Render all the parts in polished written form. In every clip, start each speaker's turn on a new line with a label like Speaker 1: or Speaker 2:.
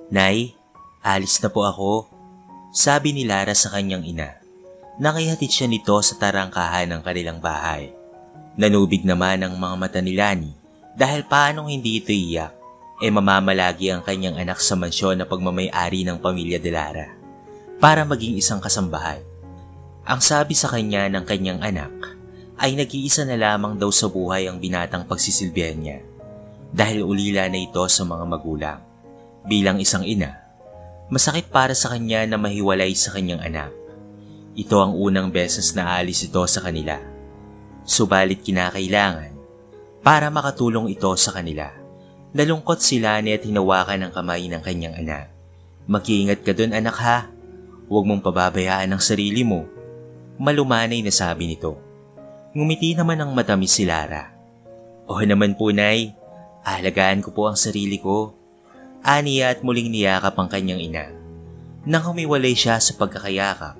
Speaker 1: Nay, alis na po ako, sabi ni Lara sa kanyang ina. Nakihatid siya nito sa tarangkahan ng kanilang bahay. Nanubig naman ang mga mata ni Lani dahil paanong hindi ito iyak, mamamalagi ang kanyang anak sa mansyon na pagmamay-ari ng pamilya de Lara para maging isang kasambahay. Ang sabi sa kanya ng kanyang anak ay nag-iisa na lamang daw sa buhay ang binatang pagsisilbihan niya dahil ulila na ito sa mga magulang. Bilang isang ina, masakit para sa kanya na mahiwalay sa kanyang anak. Ito ang unang beses na alis ito sa kanila. Subalit kinakailangan para makatulong ito sa kanila. Nalungkot si Lani at hinawakan ang kamay ng kanyang anak. Mag-iingat ka dun anak ha. Huwag mong pababayaan ang sarili mo. Malumanay na sabi nito. Ngumiti naman ang matamis si Lara. O naman po nay, aalagaan ko po ang sarili ko. Aniya at muling niyakap ang kanyang ina. Nang humiwalay siya sa pagkakayakap,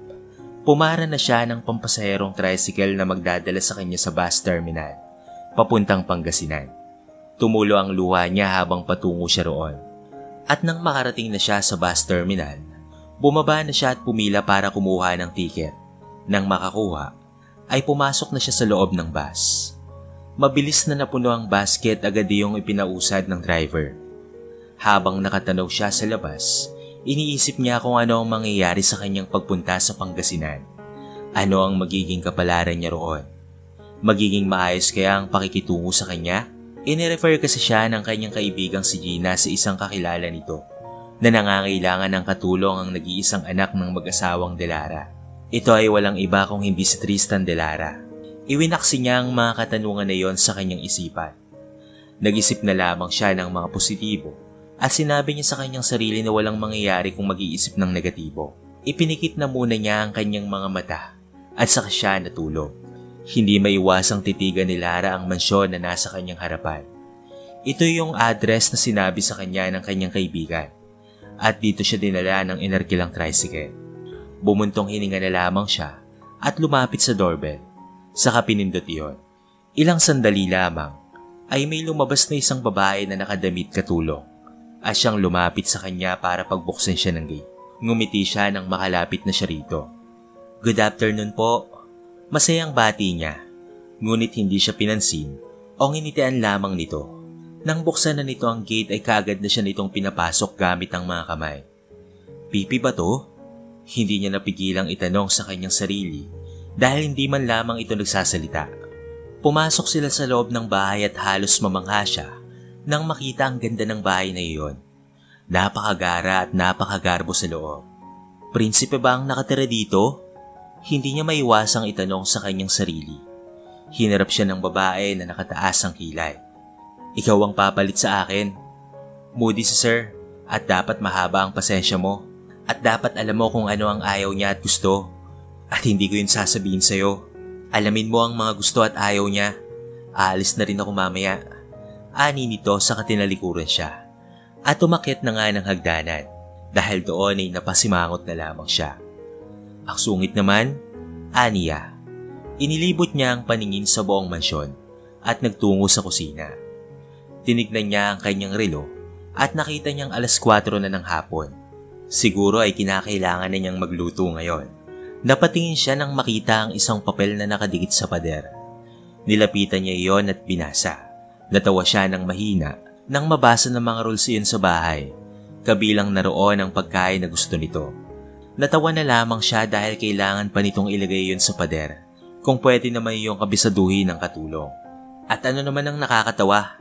Speaker 1: pumara na siya ng pampasaherong tricycle na magdadala sa kanya sa bus terminal, papuntang Pangasinan. Tumulo ang luha niya habang patungo siya roon. At nang makarating na siya sa bus terminal, bumaba na siya at pumila para kumuha ng tiket. Nang makakuha, ay pumasok na siya sa loob ng bus. Mabilis na napuno ang basket agad yung ipinausad ng driver. Habang nakatanaw siya sa labas, iniisip niya kung ano ang mangyayari sa kanyang pagpunta sa Pangasinan. Ano ang magiging kapalaran niya roon? Magiging maayos kaya ang pakikitungo sa kanya? Inirefer kasi siya ng kanyang kaibigang si Gina sa isang kakilala nito na nangangailangan ng katulong ang nag-iisang anak ng mag-asawang de Lara. Ito ay walang iba kung hindi si Tristan de Lara. Iwinaksi niya ang mga katanungan na yon sa kanyang isipan. Nag-isip na lamang siya ng mga positibo. At sinabi niya sa kanyang sarili na walang mangyayari kung mag-iisip ng negatibo. Ipinikit na muna niya ang kanyang mga mata at saka siya natulog. Hindi maiwasang titigan ni Lara ang mansyon na nasa kanyang harapan. Ito yung address na sinabi sa kanya ng kanyang kaibigan. At dito siya dinala ng inerkilang tricycle. Bumuntong hininga na lamang siya at lumapit sa doorbell. Saka pinindot iyon. Ilang sandali lamang ay may lumabas na isang babae na nakadamit katulong. At siyang lumapit sa kanya para pagbuksan siya ng gate. Ngumiti siya nang makalapit na siya rito. Good afternoon po. Masayang bati niya. Ngunit hindi siya pinansin o nginitian lamang nito. Nang buksan na nito ang gate ay kaagad na siya nitong pinapasok gamit ang mga kamay. Pipi ba to? Hindi niya napigilang itanong sa kanyang sarili dahil hindi man lamang ito nagsasalita. Pumasok sila sa loob ng bahay at halos mamangha siya nang makita ang ganda ng bahay na iyon. Napakagara at napakagarbo sa loob. Prinsipe ba ang nakatira dito? Hindi niya maiwasang itanong sa kanyang sarili. Hinarap siya ng babae na nakataas ang kilay. Ikaw ang papalit sa akin. Moody si sir at dapat mahaba ang pasensya mo. At dapat alam mo kung ano ang ayaw niya at gusto. At hindi ko yun sasabihin sa'yo. Alamin mo ang mga gusto at ayaw niya. Aalis na rin ako mamaya. Ani nito sa katinalikuran siya at umakyat na nga ng hagdanan dahil doon ay napasimangot na lamang siya. Ang sungit naman, aniya. Inilibot niya ang paningin sa buong mansyon at nagtungo sa kusina. Tinignan niya ang kanyang relo at nakita niyang 4:00 na ng hapon. Siguro ay kinakailangan na niyang magluto ngayon. Napatingin siya nang makita ang isang papel na nakadikit sa pader. Nilapitan niya iyon at binasa. Natawa siya ng mahina nang mabasa ng mga rules iyon sa bahay, kabilang naroon ang pagkain na gusto nito. Natawa na lamang siya dahil kailangan pa nitong ilagay iyon sa pader, kung pwede naman iyong kabisaduhin ng katulong. At ano naman ang nakakatawa?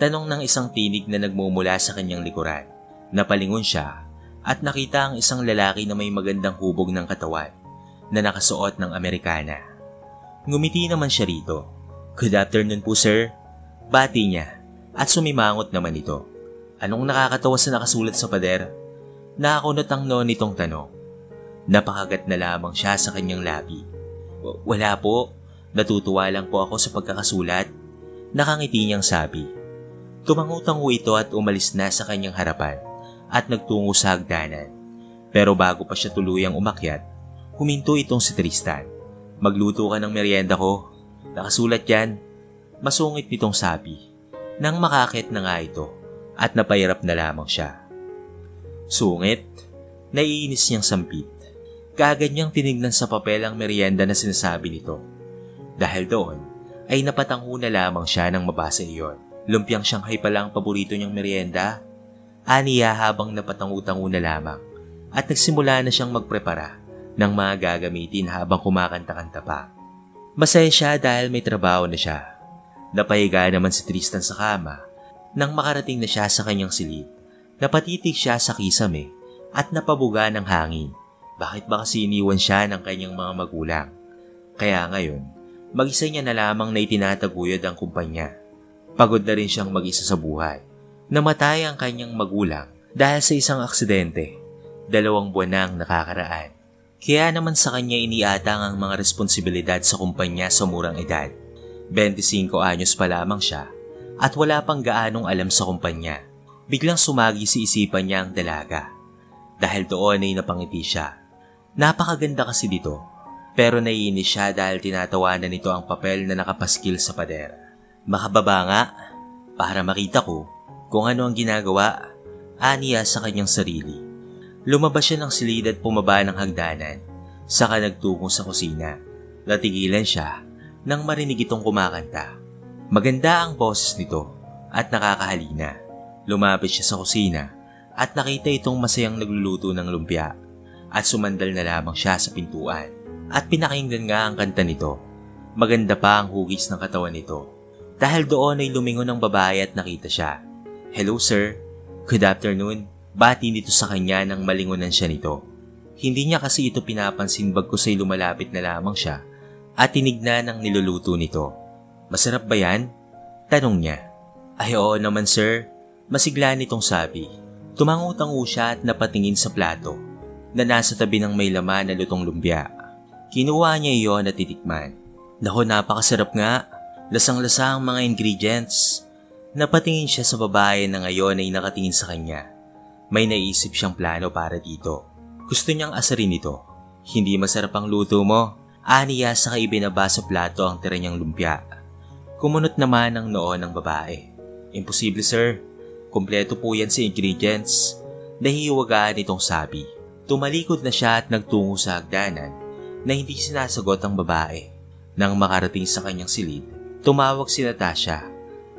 Speaker 1: Tanong ng isang tinig na nagmumula sa kanyang likuran. Napalingon siya at nakita ang isang lalaki na may magandang hubog ng katawan na nakasuot ng Amerikana. Ngumiti naman siya rito. Good afternoon po sir. Bati niya at sumimangot naman ito. Anong nakakatawa sa nakasulat sa pader? Nakakunot ang noon nitong tanong. Napakagat na lamang siya sa kanyang labi. Wala po, natutuwa lang po ako sa pagkakasulat. Nakangiti niyang sabi. Tumangutango ito at umalis na sa kanyang harapan at nagtungo sa hagdanan. Pero bago pa siya tuluyang umakyat, huminto itong si Tristan. Magluto ka ng merienda ko. Nakasulat yan. Masungit nitong sabi. Nang makakit na nga ito at napahirap na lamang siya. Sungit, naiinis niyang sampit. Kaagad niyang tinignan sa papel ang merienda na sinasabi nito. Dahil doon, ay napatango na lamang siya nang mabasa iyon. Lumpiang Shanghai pala ang paborito niyang merienda. Aniya habang napatango-tango na lamang at nagsimula na siyang magprepara ng mga gagamitin habang kumakanta-kanta pa. Masaya siya dahil may trabaho na siya. Napahiga naman si Tristan sa kama nang makarating na siya sa kanyang silid. Napatitig siya sa kisame at napabuga ng hangin. Bakit ba kasi iniwan siya ng kanyang mga magulang? Kaya ngayon, mag-isa niya na lamang na itinataguyod ang kumpanya. Pagod na rin siyang mag-isa sa buhay. Namatay ang kanyang magulang dahil sa isang aksidente. 2 buwan na ang nakakaraan. Kaya naman sa kanya iniatang ang mga responsibilidad sa kumpanya sa murang edad. 25 anyos pa lamang siya at wala pang gaanong alam sa kumpanya. Biglang sumagi sa isipan niya ang dalaga. Dahil doon ay napangiti siya. Napakaganda kasi dito, pero naiinis siya dahil tinatawanan nito ang papel na nakapaskil sa pader. Makababa nga, para makita ko kung ano ang ginagawa, aniya sa kanyang sarili. Lumabas siya ng silid at pumaba ng hagdanan, saka nagtungo sa kusina. Natigilan siya nang marinig itong kumakanta. Maganda ang boses nito at nakakahalina. Lumapit siya sa kusina at nakita itong masayang nagluluto ng lumpia. At sumandal na lamang siya sa pintuan at pinakinggan nga ang kanta nito. Maganda pa ang hugis ng katawan nito. Dahil doon ay lumingon ang babae at nakita siya. Hello sir, good afternoon. Bati nito sa kanya nang malingunan siya nito. Hindi niya kasi ito pinapansin bagkus ay lumalapit na lamang siya at tinignan ang niluluto nito. Masarap ba yan? Tanong niya. Ay oo naman sir, masigla nitong sabi. Tumango-tango siya at napatingin sa plato na nasa tabi ng may laman na lutong lumpia. Kinuha niya iyon at titikman. Naku, napakasarap nga. Lasang-lasa ang mga ingredients. Napatingin siya sa babae na ngayon ay nakatingin sa kanya. May naisip siyang plano para dito. Gusto niyang asarin ito. Hindi masarap ang luto mo. Aniya sa ibinaba sa plato ang tira niyang lumpia. Kumunot naman ang noo ng babae. Imposible sir. Kompleto po yan sa ingredients. Nahihiwagaan itong sabi. Tumalikod na siya at nagtungo sa hagdanan na hindi sinasagot ang babae. Nang makarating sa kanyang silid, tumawag si Natasha,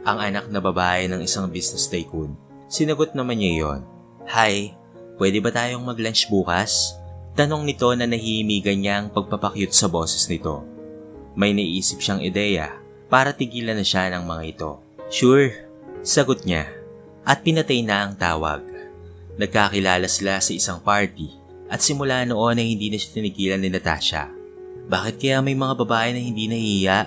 Speaker 1: ang anak na babae ng isang business tycoon. Sinagot naman niya iyon. Hi, pwede ba tayong mag-lunch bukas? Tanong nito na nahihimigan niya ang pagpapakyut sa boses nito. May naisip siyang ideya para tigilan na siya ng mga ito. Sure, sagot niya at pinatay na ang tawag. Nagkakilala sila sa isang party at simula noon ay hindi na siya tinigilan ni Natasha. Bakit kaya may mga babae na hindi nahihiya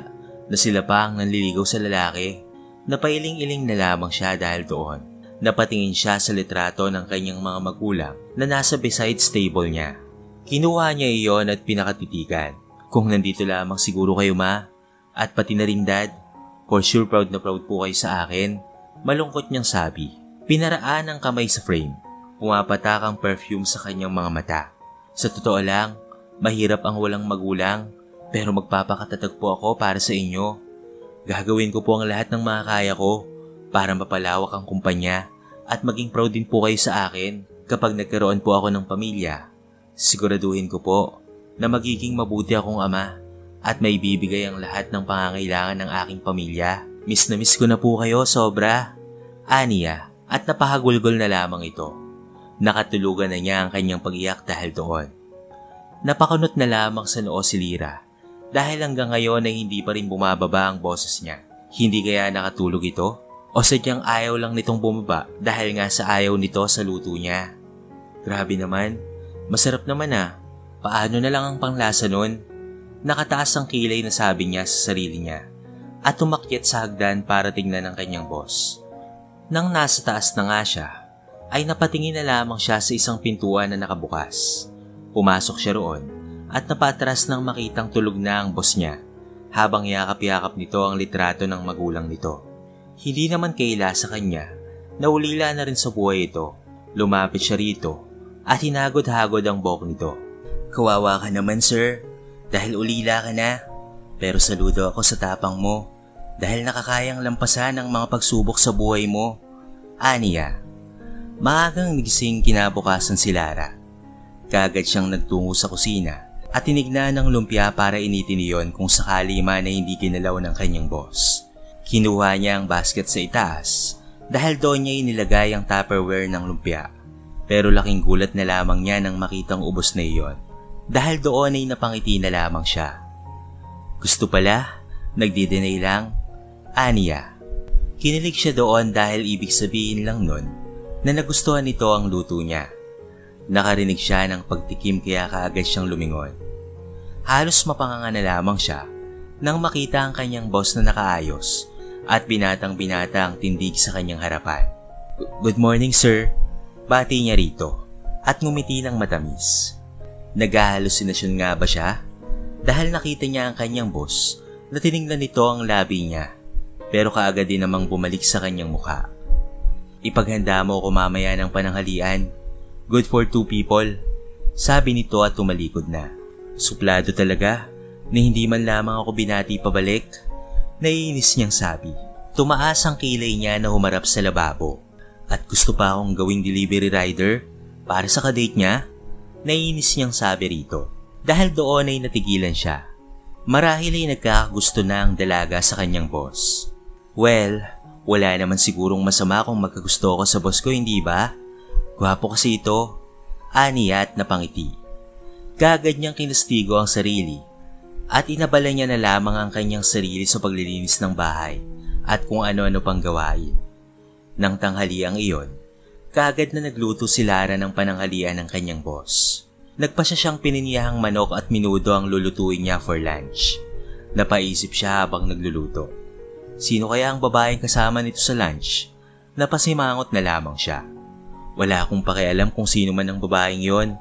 Speaker 1: na sila pa ang nanliligaw sa lalaki? Napailing-iling na lamang siya dahil doon. Napatingin siya sa litrato ng kanyang mga magulang na nasa beside table niya. Kinuha niya iyon at pinakatitigan. Kung nandito lamang siguro kayo ma, at pati na rin dad, for sure proud na proud po kayo sa akin. Malungkot niyang sabi. Pinaraan ang kamay sa frame. Pumapatak ang perfume sa kanyang mga mata. Sa totoo lang, mahirap ang walang magulang, pero magpapakatatag po ako para sa inyo. Gagawin ko po ang lahat ng makakaya ko para mapalawak ang kumpanya at maging proud din po kayo sa akin kapag nagkaroon po ako ng pamilya. Siguraduhin ko po na magiging mabuti akong ama at may bibigay ang lahat ng pangangailangan ng aking pamilya. Miss na miss ko na po kayo sobra. Aniya at napahagulgol na lamang ito. Nakatulugan na niya ang kanyang pag-iyak dahil doon. Napakunot na lamang sa noo si Lyra dahil hanggang ngayon ay hindi pa rin bumababa ang boses niya. Hindi kaya nakatulog ito? O sadyang ayaw lang nitong bumaba dahil nga sa ayaw nito sa luto niya? Grabe naman, masarap naman ah. Paano na lang ang panglasa nun? Nakataas ang kilay na sabi niya sa sarili niya at tumakyat sa hagdan para tingnan ang kanyang boss. Nang nasa taas na nga siya, ay napatingin na lamang siya sa isang pintuan na nakabukas. Pumasok siya roon at napatras nang makitang tulog na ang boss niya habang yakap-yakap nito ang litrato ng magulang nito. Hindi naman kaila sa kanya na ulila na rin sa buhay ito. Lumapit siya rito at hinagod-hagod ang buhok nito. Kawawa ka naman sir, dahil ulila ka na. Pero saludo ako sa tapang mo dahil nakakayang lampasan ang mga pagsubok sa buhay mo. Aniya. Maagang nagising kinabukasan si Lara. Kaagad siyang nagtungo sa kusina at tinignan ng lumpia para initin iyon kung sakali man ay hindi ginalaw ng kanyang boss. Kinuha niya ang basket sa itaas dahil doon niya inilagay ang Tupperware ng lumpia. Pero laking gulat na lamang niya nang makitang ubos na iyon dahil doon ay napangiti na lamang siya. Gusto pala, nagdi-deny lang, aniya. Kinilig siya doon dahil ibig sabihin lang nun na nagustuhan nito ang luto niya. Nakarinig siya ng pagtikim kaya kaagad siyang lumingon. Halos mapanganga na lamang siya nang makita ang kanyang boss na nakaayos at binatang-binata ang tindig sa kanyang harapan. Good morning sir, bati niya rito at ngumiti ng matamis. Nag-halusinasyon nga ba siya? Dahil nakita niya ang kanyang boss na tiningnan nito ang labi niya pero kaagad din namang bumalik sa kanyang mukha. Ipaghanda mo ko mamaya ng pananghalian. Good for 2 people. Sabi nito at tumalikod na. Suplado talaga na hindi man lamang ako binati pabalik. Naiinis niyang sabi. Tumaas ang kilay niya na humarap sa lababo. At gusto pa akong gawing delivery rider para sa kadate niya. Naiinis niyang sabi rito. Dahil doon ay natigilan siya. Marahil ay nagkakagusto na ang dalaga sa kanyang boss. Well, wala naman sigurong masama kung magkagusto ko sa boss ko, hindi ba? Gwapo kasi ito. Aniya at napangiti. Kaagad niyang kinastigo ang sarili at inabala niya na lamang ang kanyang sarili sa paglilinis ng bahay at kung ano-ano pang gawain. Nang tanghaliang iyon, kaagad na nagluto si Lara ng pananghalian ng kanyang boss. Nagpasya siyang pininiyahang manok at minudo ang lulutuin niya for lunch. Napaisip siya habang nagluluto. Sino kaya ang babaeng kasama nito sa lunch? Napasimangot na lamang siya. Wala akong pakialam kung sino man ang babaeng yon.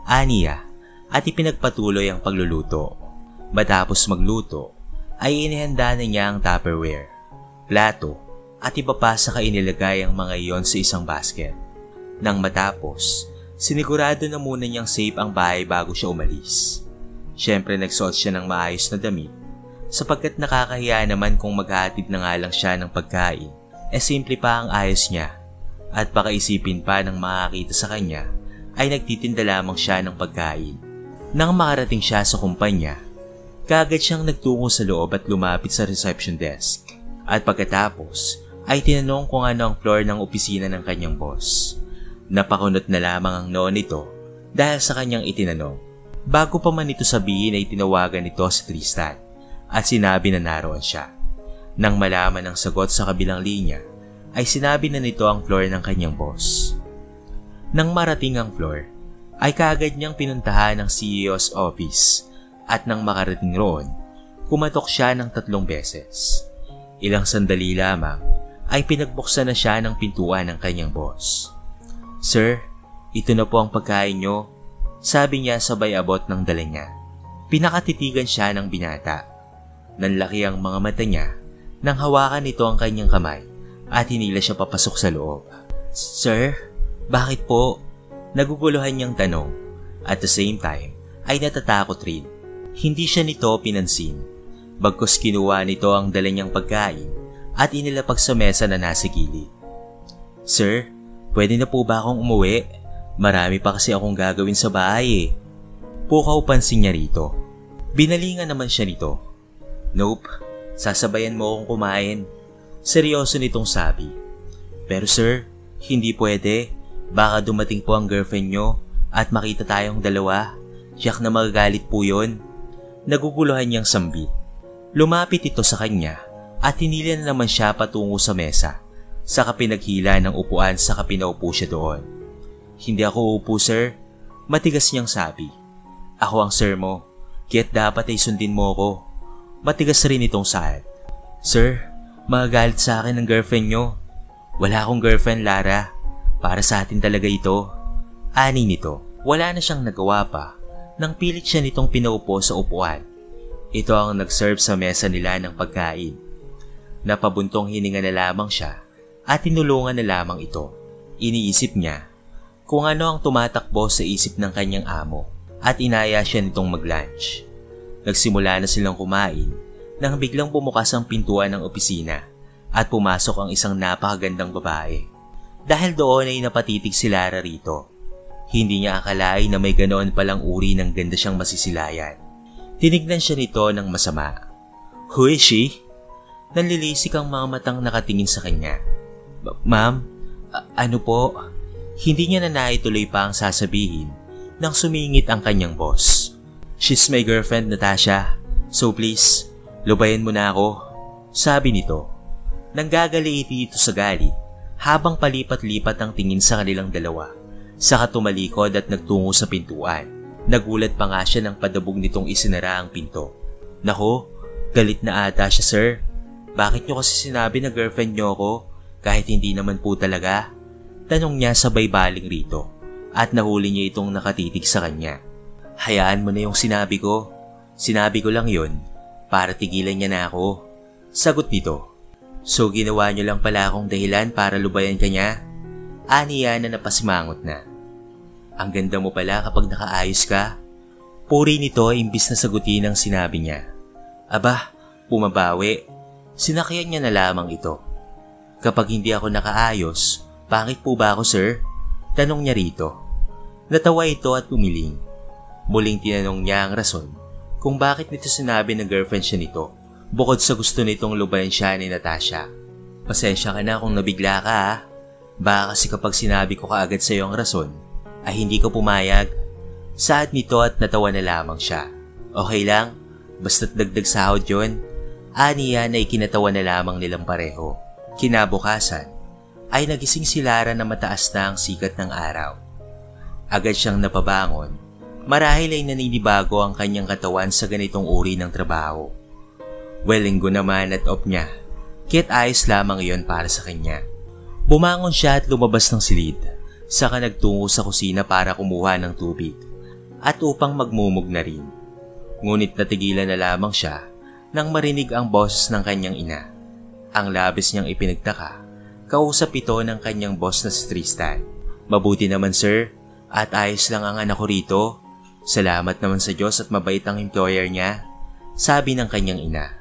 Speaker 1: Aniya at ipinagpatuloy ang pagluluto. Matapos magluto ay inihanda na niya ang Tupperware, plato at iba pa saka inilagay ang mga iyon sa isang basket. Nang matapos, sinigurado na muna niyang safe ang bahay bago siya umalis. Siyempre nagsuot siya ng maayos na damit sapagkat nakakahiya naman kung maghahatid na nga lang siya ng pagkain. Simple pa ang ayos niya at baka isipin pa ng makakita sa kanya ay nagtitinda lamang siya ng pagkain. Nang makarating siya sa kumpanya, kaagad siyang nagtungo sa loob at lumapit sa reception desk. At pagkatapos ay tinanong kung ano ang floor ng opisina ng kanyang boss. Napakunot na lamang ang noo nito dahil sa kanyang itinanong. Bago pa man ito sabihin ay tinawagan nito si Tristan at sinabi na naroon siya. Nang malaman ang sagot sa kabilang linya, ay sinabi na nito ang floor ng kanyang boss. Nang marating ang floor, ay kaagad niyang pinuntahan ang CEO's office at nang makarating roon, kumatok siya ng 3 beses. Ilang sandali lamang ay pinagbuksan na siya ng pintuan ng kanyang boss. Sir, ito na po ang pagkain niyo, sabi niya sabay abot ng dala niya. Pinakatitigan siya ng binata. Nanlaki ang mga mata niya nang hawakan nito ang kanyang kamay at hinila siya papasok sa loob. Sir, bakit po? Naguguluhan niyang tanong. At the same time, ay natatakot rin. Hindi siya nito pinansin. Bagkus kinuha nito ang dala niyang pagkain at inilapag sa mesa na nasa gilid. Sir, pwede na po ba akong umuwi? Marami pa kasi akong gagawin sa bahay eh. Pukaw pansin niya rito. Binalingan naman siya nito. Nope, sasabayan mo akong kumain. Seryoso nitong sabi. Pero sir, hindi pwede. Baka dumating po ang girlfriend nyo at makita tayong dalawa. Tiyak na magagalit po yun. Naguguluhan niyang sambit. Lumapit ito sa kanya at hinila na naman siya patungo sa mesa. Saka pinaghila ng upuan saka pinaupo siya doon. Hindi ako uupo sir. Matigas niyang sabi. Ako ang sir mo. Kaya't dapat ay sundin mo ako. Matigas rin itong saad. Sir, magagalit sa akin ang girlfriend nyo. Wala akong girlfriend, Lara. Para sa atin talaga ito. Ani nito. Wala na siyang nagawa pa nang pilit siya nitong pinaupo sa upuan. Ito ang nag-serve sa mesa nila ng pagkain. Napabuntong hininga na lamang siya at tinulungan na lamang ito. Iniisip niya kung ano ang tumatakbo sa isip ng kanyang amo at inaya siya nitong mag-lunch. Nagsimula na silang kumain nang biglang bumukas ang pintuan ng opisina at pumasok ang isang napakagandang babae. Dahil doon ay napatitig si Lara rito. Hindi niya akalain na may ganoon palang uri ng ganda siyang masisilayan. Tinignan siya nito ng masama. Who is she? Nanlilisik ang mga matang nakatingin sa kanya. Ma'am, ano po? Hindi niya na naituloy pa ang sasabihin nang sumingit ang kanyang boss. She's my girlfriend, Natasha. So please, lubayan mo na ako. Sabi nito. Nanggagaliiti ito sa galit habang palipat-lipat ang tingin sa kanilang dalawa. Saka tumalikod at nagtungo sa pintuan. Nagulat pa nga siya nang padabog nitong isinara ang pinto. Nako, galit na ata siya, sir. Bakit niyo kasi sinabi na girlfriend niyo ako kahit hindi naman po talaga? Tanong niya sabay baling rito at nahuli niya itong nakatitig sa kanya. Hayaan mo na yung sinabi ko. Sinabi ko lang yun para tigilan niya na ako. Sagot nito. So ginawa niyo lang pala akong dahilan para lubayan ka niya? Aniya na napasimangot na. Ang ganda mo pala kapag nakaayos ka. Puri nito imbis na sagutin ang sinabi niya. Aba, bumabawi. Sinakyan niya na lamang ito. Kapag hindi ako nakaayos, pangit po ba ako, sir? Tanong niya rito. Natawa ito at umiling. Muling tinanong niya ang rason kung bakit nito sinabi na girlfriend siya nito bukod sa gusto nitong lubayan siya ni Natasha. Pasensya ka na kung nabigla ka ha. Baka kasi kapag sinabi ko kaagad sa iyo ang rason, ay hindi ko pumayag. Saad nito at natawa na lamang siya. Okay lang, basta't dagdag sahod yun. Aniya na ikinatawa na lamang nilang pareho. Kinabukasan, ay nagising si Lara na mataas na ang sikat ng araw. Agad siyang napabangon, marahil ay naninibago ang kanyang katawan sa ganitong uri ng trabaho. Well, linggo naman at off niya, kaya't ayos lamang iyon para sa kanya. Bumangon siya at lumabas ng silid, saka nagtungo sa kusina para kumuha ng tubig at upang magmumog na rin. Ngunit natigilan na lamang siya nang marinig ang boses ng kanyang ina. Ang labis niyang ipinagtaka, kausap ito ng kanyang boss na si Tristan. Mabuti naman sir, at ayos lang ang anak ko rito. Salamat naman sa Diyos at mabait ang employer niya. Sabi ng kanyang ina.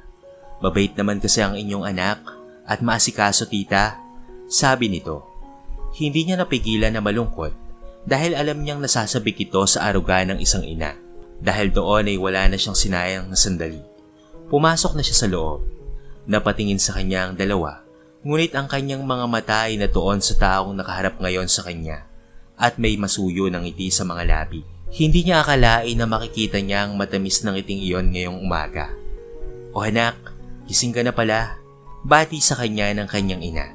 Speaker 1: Mabait naman kasi ang inyong anak at maasikaso tita. Sabi nito. Hindi niya napigilan na malungkot dahil alam niyang nasasabik ito sa aruga ng isang ina. Dahil doon ay wala na siyang sinayang na sandali. Pumasok na siya sa loob. Napatingin sa kanya ang dalawa, ngunit ang kanyang mga mata ay natuon sa taong nakaharap ngayon sa kanya at may masuyo ng ngiti sa mga labi. Hindi niya akalain na makikita niya ang matamis ng ngiting iyon ngayong umaga. O anak, gising ka na pala. Bati sa kanya ng kanyang ina.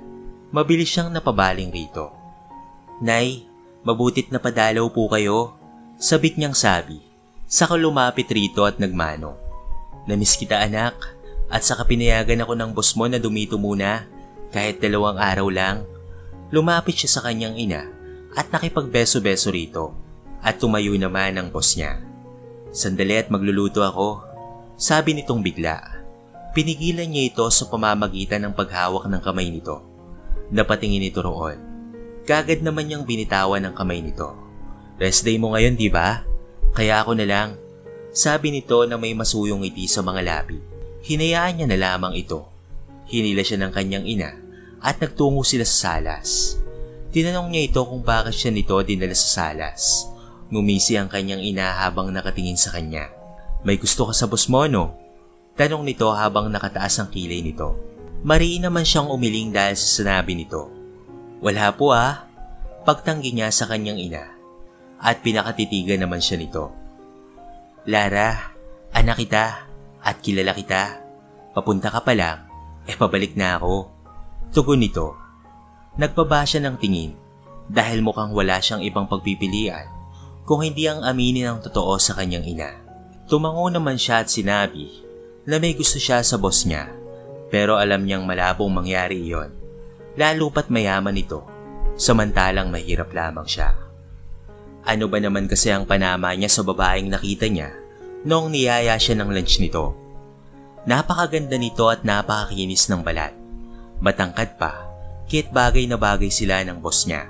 Speaker 1: Mabilis siyang napabaling rito. Nay, mabutit na padalaw po kayo. Sabik niyang sabi. Saka lumapit rito at nagmano. Namiss kita anak, at saka pinayagan ako ng boss mo na dumito muna, kahit 2 araw lang. Lumapit siya sa kanyang ina at nakipagbeso-beso rito at tumayo naman ang boss niya. Sandali at magluluto ako, sabi nitong bigla. Pinigilan niya ito sa pamamagitan ng paghawak ng kamay nito. Napatingin ito roon. Kagad naman niyang binitawan ang kamay nito. Rest day mo ngayon, di ba? Kaya ako na lang. Sabi nito na may masuyong ngiti sa mga labi. Hinayaan niya na lamang ito. Hinila siya ng kanyang ina at nagtungo sila sa salas. Tinanong niya ito kung bakit siya nito dinala sa salas. Ngumisi ang kanyang ina habang nakatingin sa kanya. May gusto ka sa boss mo, no? Tanong nito habang nakataas ang kilay nito. Mariin naman siyang umiling dahil sa sinabi nito. Wala po ah. Pagtanggi niya sa kanyang ina. At pinakatitigan naman siya nito. Lara, anak kita at kilala kita. Papunta ka pa lang, pabalik na ako. Tugon nito. Nagbaba siya ng tingin dahil mukhang wala siyang ibang pagpipilian kung hindi ang aminin ang totoo sa kanyang ina. Tumango naman siya at sinabi na may gusto siya sa boss niya pero alam niyang malabong mangyari iyon. Lalo pat mayaman ito, samantalang mahirap lamang siya. Ano ba naman kasi ang panama niya sa babaeng nakita niya noong niyaya siya ng lunch nito? Napakaganda nito at napakakinis ng balat. Matangkad pa, kaya't bagay na bagay sila ng boss niya.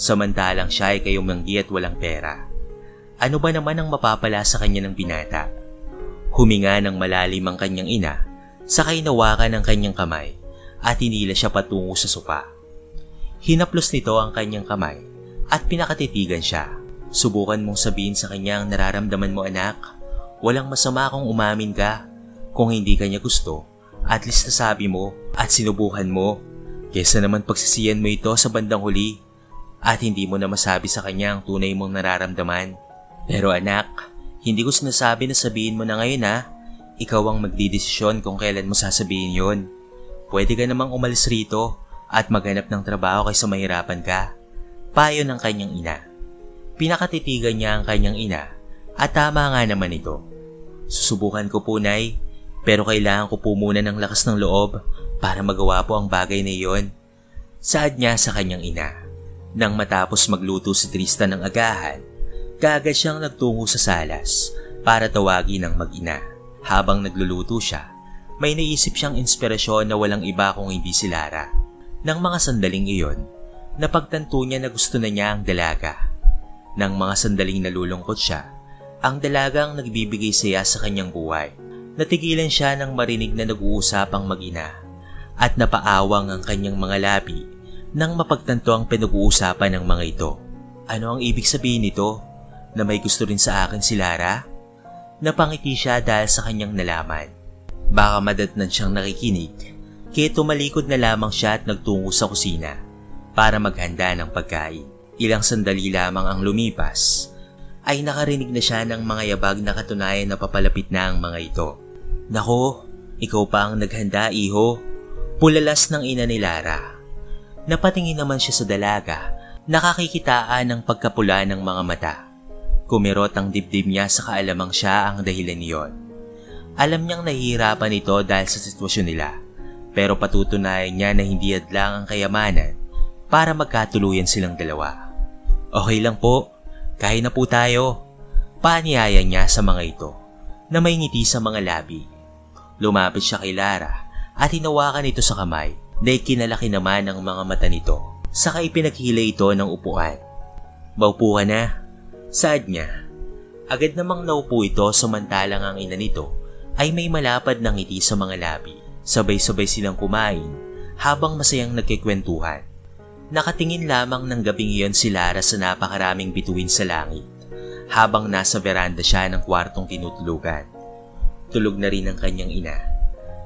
Speaker 1: Samantalang siya ay kayumanggi at walang pera. Ano ba naman ang mapapala sa kanya ng binata? Huminga ng malalim ang kanyang ina, sakay nawakan ng kanyang kamay at hinila siya patungo sa sofa. Hinaplos nito ang kanyang kamay at pinakatitigan siya. Subukan mong sabihin sa kanya ang nararamdaman mo, anak. Walang masama kung umamin ka. Kung hindi kanya gusto, at least nasabi mo at sinubukan mo. Kesa naman pagsisiyan mo ito sa bandang huli at hindi mo na masabi sa kanya ang tunay mong nararamdaman. Pero anak, hindi ko sinasabi na sabihin mo na ngayon ha. Ikaw ang magdidesisyon kung kailan mo sasabihin yon. Pwede ka namang umalis rito at maghanap ng trabaho kaysa mahirapan ka. Payo ng kanyang ina. Pinakatitigan niya ang kanyang ina at tama nga naman ito. Susubukan ko po, Nay, pero kailangan ko po muna ng lakas ng loob para magawa po ang bagay na iyon. Saad niya sa kanyang ina. Nang matapos magluto si Tristan ng agahan, kaagad siyang nagtungo sa salas para tawagin ang mag-ina. Habang nagluluto siya, may naisip siyang inspirasyon na walang iba kung hindi si Lara. Nang mga sandaling iyon, napagtanto niya na gusto na niya ang dalaga. Nang mga sandaling nalulungkot siya, ang dalagang nagbibigay saya sa kanyang buhay. Natigilan siya nang marinig na nag-uusapang mag-ina at napaawang ang kanyang mga labi nang mapagtanto ang pinag-uusapan ng mga ito. Ano ang ibig sabihin nito? Na may gusto rin sa akin si Lara? Napangiti siya dahil sa kanyang nalaman. Baka madatnan siyang nakikinig, kaya tumalikod na lamang siya at nagtungo sa kusina para maghanda ng pagkain. Ilang sandali lamang ang lumipas, ay nakarinig na siya ng mga yabag na katunayan na papalapit na ang mga ito. Nako, ikaw pa ang naghanda, iho. Pulalas ng ina ni Lara. Napatingin naman siya sa dalaga, nakakikitaan ng pagkapula ng mga mata. Kumirot ang dibdib niya sa kaalamang siya ang dahilan niyon. Alam niyang nahihirapan ito dahil sa sitwasyon nila, pero patutunayan niya na hindi hadlang ang kayamanan para magkatuluyan silang dalawa. Okay lang po, kain na po tayo. Paanyaya niya sa mga ito na may ngiti sa mga labi. Lumapit siya kay Lara at hinawakan ito sa kamay na ikinalaki naman ang mga mata nito. Saka ipinaghila ito ng upuan. Maupo ka na, saad niya. Agad namang naupo ito samantalang ang ina nito ay may malapad ng ngiti sa mga labi. Sabay-sabay silang kumain habang masayang nagkikwentuhan. Nakatingin lamang ng gabing iyon si Lara sa napakaraming bituin sa langit habang nasa veranda siya ng kwartong tinutulugan. Tulog na rin ang kanyang ina.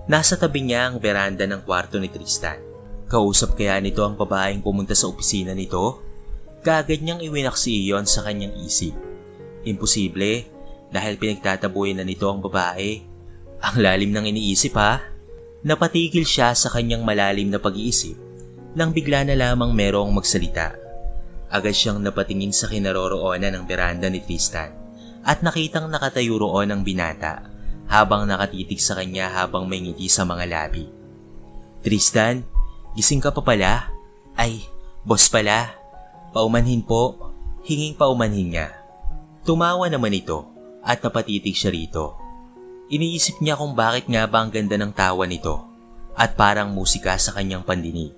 Speaker 1: Nasa tabi niya ang veranda ng kwarto ni Tristan. Kausap kaya nito ang babaeng pumunta sa opisina nito? Kaagad niyang iwinaksi iyon sa kanyang isip. Imposible dahil pinagtatabuyan na nito ang babae. Ang lalim ng iniisip ha? Napatigil siya sa kanyang malalim na pag-iisip nang bigla na lamang merong magsalita. Agad siyang napatingin sa kinaroroonan ng beranda ni Tristan at nakitang nakatayo roon ang binata habang nakatitig sa kanya habang may ngiti sa mga labi. Tristan, gising ka pa pala? Ay, boss pala. Paumanhin po. Hinging paumanhin niya. Tumawa naman ito at napatitig siya rito. Iniisip niya kung bakit nga ba ang ganda ng tawa nito at parang musika sa kanyang pandinig.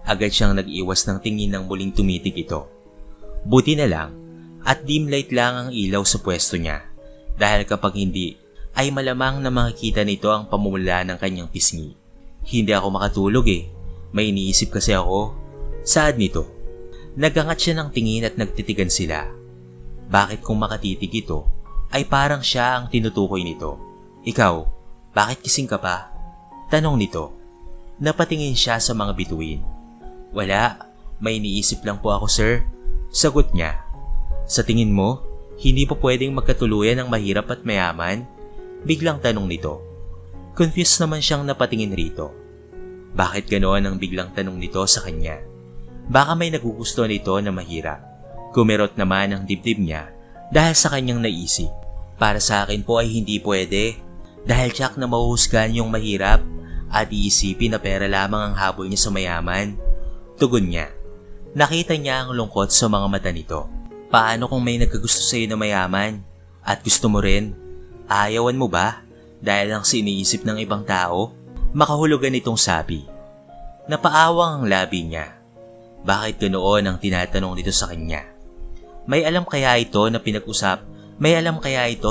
Speaker 1: Agad siyang nag-iwas ng tingin nang muling tumitig ito. Buti na lang at dim light lang ang ilaw sa pwesto niya dahil kapag hindi ay malamang na makikita nito ang pamumula ng kanyang pisngi. Hindi ako makatulog eh. May iniisip kasi ako. Saad nito. Nagangat siya ng tingin at nagtitigan sila. Bakit kung makatitig ito ay parang siya ang tinutukoy nito? Ikaw, bakit kising ka pa? Tanong nito. Napatingin siya sa mga bituin. Wala, may iniisip lang po ako sir. Sagot niya. Sa tingin mo, hindi po pwedeng magkatuluyan ng mahirap at mayaman? Biglang tanong nito. Confused naman siyang napatingin rito. Bakit ganoon ang biglang tanong nito sa kanya? Baka may nagugusto nito na mahirap. Kumirot naman ang dibdib niya dahil sa kanyang naisip. Para sa akin po ay hindi pwede dahil tiyak na mahuhusgan yung mahirap at iisipin na pera lamang ang habol niya sa mayaman. Tugon niya. Nakita niya ang lungkot sa mga mata nito. Paano kung may nagkagusto sa iyo na mayaman at gusto mo rin? Ayawan mo ba dahil lang sa iniisip ng ibang tao? Makahulugan itong sabi. Napaawang ang labi niya. Bakit ganoon ang tinatanong nito sa kanya? May alam kaya ito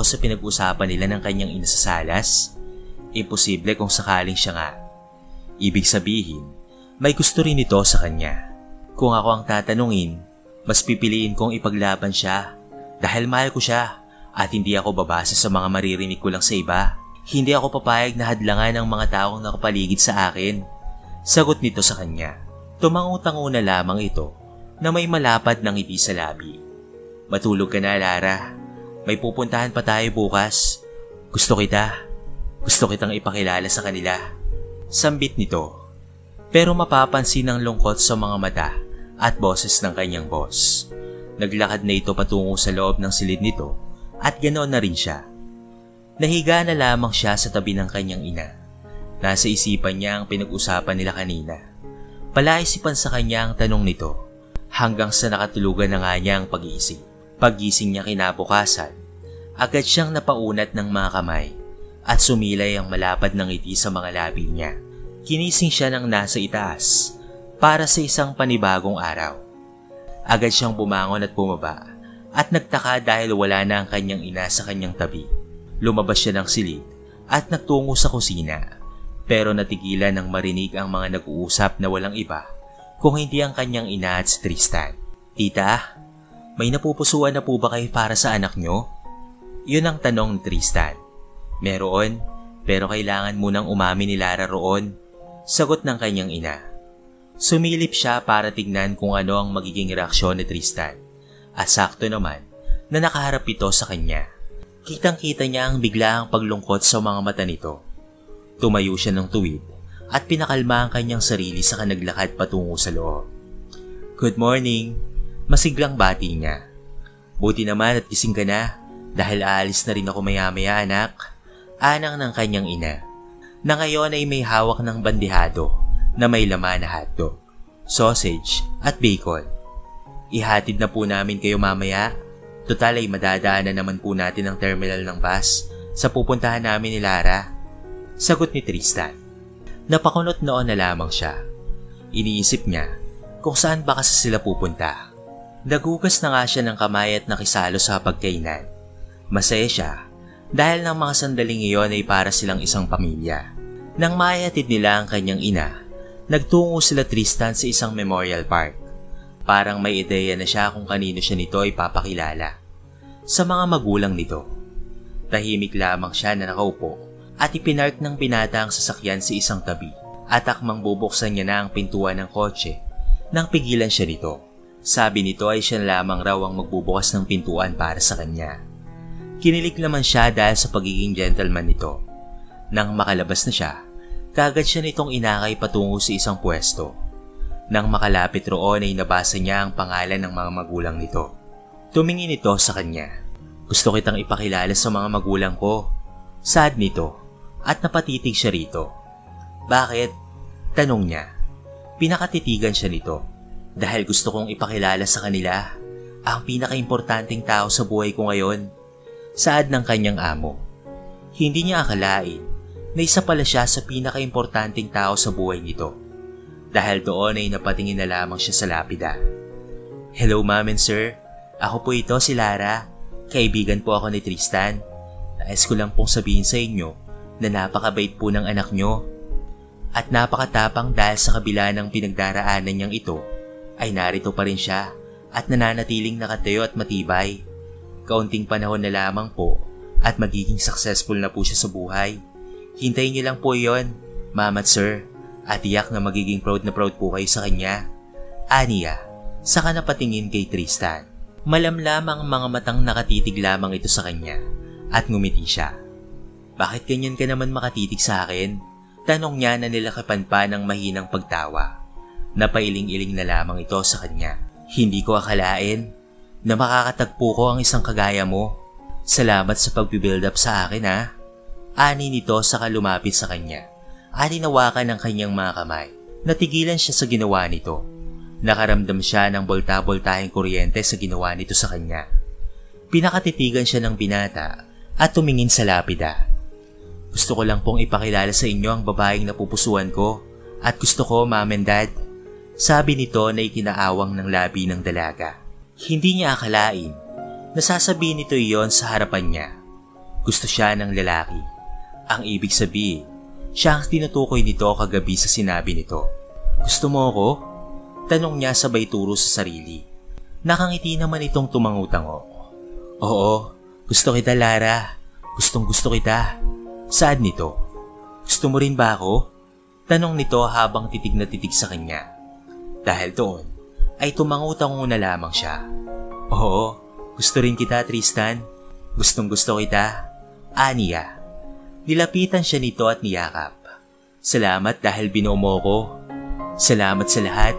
Speaker 1: sa pinag-usapan nila ng kanyang ina sa salas? Imposible kung sakaling siya nga. Ibig sabihin, may gusto rin ito sa kanya. Kung ako ang tatanungin, mas pipiliin kong ipaglaban siya dahil mahal ko siya at hindi ako babasa sa mga maririnig ko lang sa iba. Hindi ako papayag na hadlangan ng mga taong nakapaligid sa akin. Sagot nito sa kanya. Tumangutango na lamang ito na may malapad ng ngiti sa labi. Matulog ka na, Lara. May pupuntahan pa tayo bukas. Gusto kitang ipakilala sa kanila. Sambit nito. Pero mapapansin ang lungkot sa mga mata at boses ng kanyang boss. Naglakad na ito patungo sa loob ng silid nito at ganoon na rin siya. Nahiga na lamang siya sa tabi ng kanyang ina. Nasa isipan niya ang pinag-usapan nila kanina. Palaisipan sa kanya ang tanong nito hanggang sa nakatulugan na nga niya ang pag-iisip. Paggising niya kinabukasan, agad siyang napaunat ng mga kamay at sumilay ang malapad ng ngiti sa mga labi niya. Kinising siya ng nasa itaas para sa isang panibagong araw. Agad siyang bumangon at bumaba at nagtaka dahil wala na ang kanyang ina sa kanyang tabi. Lumabas siya ng silid at nagtungo sa kusina pero natigilan nang marinig ang mga nag-uusap na walang iba kung hindi ang kanyang ina at si Tristan. Tita, may napupusuan na po ba kayo para sa anak nyo? Yun ang tanong ni Tristan. Meron, pero kailangan munang umamin ni Lara roon. Sagot ng kanyang ina. Sumilip siya para tignan kung ano ang magiging reaksyon ni Tristan. At sakto naman na nakaharap ito sa kanya. Kitang-kita niya ang biglaang paglungkot sa mga mata nito. Tumayo siya ng tuwid at pinakalma ang kanyang sarili sa kanaglakad patungo sa loob. Good morning, masiglang bati niya. Buti naman at gising ka na dahil aalis na rin ako maya-maya anak. Anang ng kanyang ina. Na ngayon ay may hawak ng bandihado na may laman na hotdog, sausage at bacon. Ihatid na po namin kayo mamaya. Total ay madadaanan naman po natin ang terminal ng bus sa pupuntahan namin ni Lara. Sagot ni Tristan. Napakunot noon na lamang siya. Iniisip niya kung saan ba kasi sila pupunta. Nagugas na nga siya ng kamay at nakisalo sa pagkainan. Masaya siya dahil ng mga sandaling iyon ay para silang isang pamilya. Nang maihatid nila ang kanyang ina, nagtungo sila Tristan sa isang memorial park. Parang may ideya na siya kung kanino siya nito ipapakilala. Sa mga magulang nito. Tahimik lamang siya na nakaupo at ipinark ng binata ang sasakyan sa isang tabi at akmang bubuksan niya na ang pintuan ng kotse nang pigilan siya nito. Sabi nito ay siya lamang raw ang magbubukas ng pintuan para sa kanya. Kinilig naman siya dahil sa pagiging gentleman nito. Nang makalabas na siya, kaagad siya nitong inakay patungo sa isang pwesto. Nang makalapit roon ay nabasa niya ang pangalan ng mga magulang nito. Tumingin ito sa kanya. Gusto kitang ipakilala sa mga magulang ko. Sad nito at napatitig siya rito. Bakit? Tanong niya. Pinakatitigan siya nito dahil gusto kong ipakilala sa kanila ang pinakaimportanteng tao sa buhay ko ngayon. Saad ng kanyang amo. Hindi niya akalain na isa pala siya sa pinakaimportanteng tao sa buhay nito. Dahil doon ay napatingin na lamang siya sa lapida. Hello ma'am and sir, ako po ito si Lara. Kaibigan po ako ni Tristan. Nais ko lang pong sabihin sa inyo na napakabait po ng anak nyo. At napakatapang dahil sa kabila ng pinagdaraanan niyang ito, ay narito pa rin siya at nananatiling nakatayo at matibay. Kaunting panahon na lamang po at magiging successful na po siya sa buhay. Hintayin niyo lang po yon, ma'am at sir, at tiyak na magiging proud na proud po kayo sa kanya. Aniya, saka napatingin kay Tristan. Malamlam ang mga matang nakatitig lamang ito sa kanya at ngumiti siya. Bakit ganyan ka naman makatitig sa akin? Tanong niya na nilakapan pa ng mahinang pagtawa. Napailing-iling na lamang ito sa kanya. Hindi ko akalain na makakatagpo ko ang isang kagaya mo. Salamat sa pag-build up sa akin ha. Ani nito saka lumapit sa kanya. Ani nawakan ng kanyang mga kamay. Natigilan siya sa ginawa nito. Nakaramdam siya ng bolta-boltaheng kuryente sa ginawa nito sa kanya. Pinakatitigan siya ng binata at tumingin sa lapida. Gusto ko lang pong ipakilala sa inyo ang babaeng napupusuan ko at gusto ko ma'am and dad. Sabi nito na ikinaawang ng labi ng dalaga. Hindi niya akalain na sasabihin nito iyon sa harapan niya. Gusto siya ng lalaki. Ang ibig sabihin, siya ang tinutukoy nito kagabi sa sinabi nito. Gusto mo ako? Tanong niya sabay turo sa sarili. Nakangiti naman itong tumangutango. Oo, gusto kita Lara. Gustong gusto kita. Saan nito? Gusto mo rin ba ako? Tanong nito habang titig na titig sa kanya. Dahil doon, ay tumangutango na lamang siya. Oo, gusto rin kita Tristan. Gustong gusto kita. Aniya. Nilapitan siya nito at niyakap. Salamat dahil binuo mo ko. Salamat sa lahat.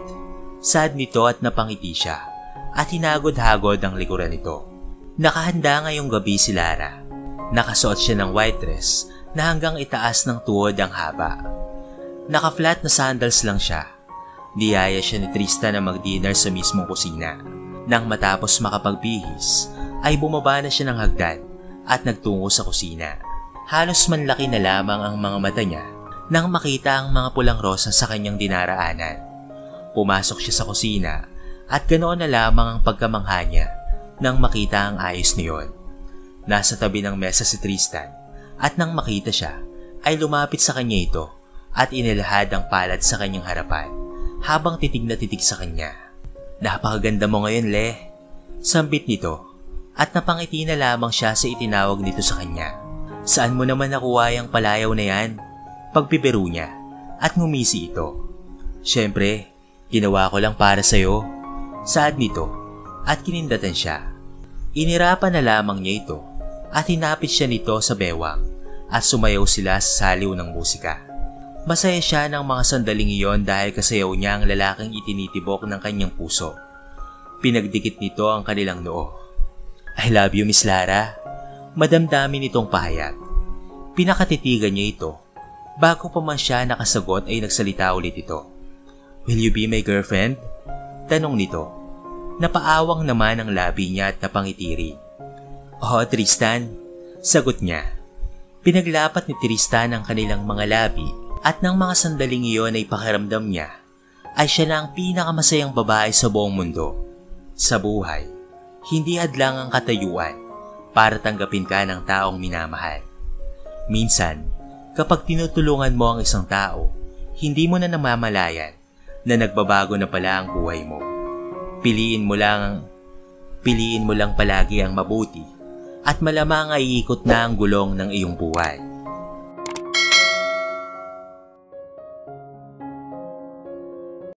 Speaker 1: Sad nito at napangiti siya at hinagod-hagod ang likuran nito. Nakahanda ngayong gabi si Lara. Nakasuot siya ng white dress na hanggang itaas ng tuhod ang haba. Naka-flat na sandals lang siya. Niyaya siya ni Tristan na mag-dinner sa mismong kusina. Nang matapos makapagbihis, ay bumaba na siya ng hagdan at nagtungo sa kusina. Halos manlaki na lamang ang mga mata niya nang makita ang mga pulang rosa sa kanyang dinaraanan. Pumasok siya sa kusina at ganoon na lamang ang pagkamangha niya nang makita ang ayos niyon. Nasa tabi ng mesa si Tristan at nang makita siya ay lumapit sa kanya ito at inilahad ang palad sa kanyang harapan habang titig na titig sa kanya. Napakaganda mo ngayon, Le. Sambit nito at napangiti na lamang siya sa itinawag nito sa kanya. Saan mo naman nakuha yung palayaw na yan? Pagpibiro niya at ngumisi ito. Siyempre, ginawa ko lang para sa'yo. Saad nito at kinindatan siya. Inirapan na lamang niya ito at hinapit siya nito sa bewang at sumayaw sila sa saliw ng musika. Masaya siya ng mga sandaling iyon dahil kasayaw niya ang lalaking itinitibok ng kanyang puso. Pinagdikit nito ang kanilang noo. I love you, Miss Lara. Madamdamin nitong pahayag. Pinakatitigan niya ito. Bago pa man siya nakasagot ay nagsalita ulit ito. Will you be my girlfriend? Tanong nito. Napaawang naman ang labi niya at napangitiri. Oo, Tristan. Sagot niya. Pinaglapat ni Tristan ang kanilang mga labi at nang mga sandaling iyon ay pakiramdam niya ay siya na ang pinakamasayang babae sa buong mundo. Sa buhay, hindi hadlang ang katayuan para tanggapin ka ng taong minamahal. Minsan, kapag tinutulungan mo ang isang tao, hindi mo na namamalayan na nagbabago na pala ang buhay mo. Piliin mo lang palagi ang mabuti at malamang ay iikot na ang gulong ng iyong buhay.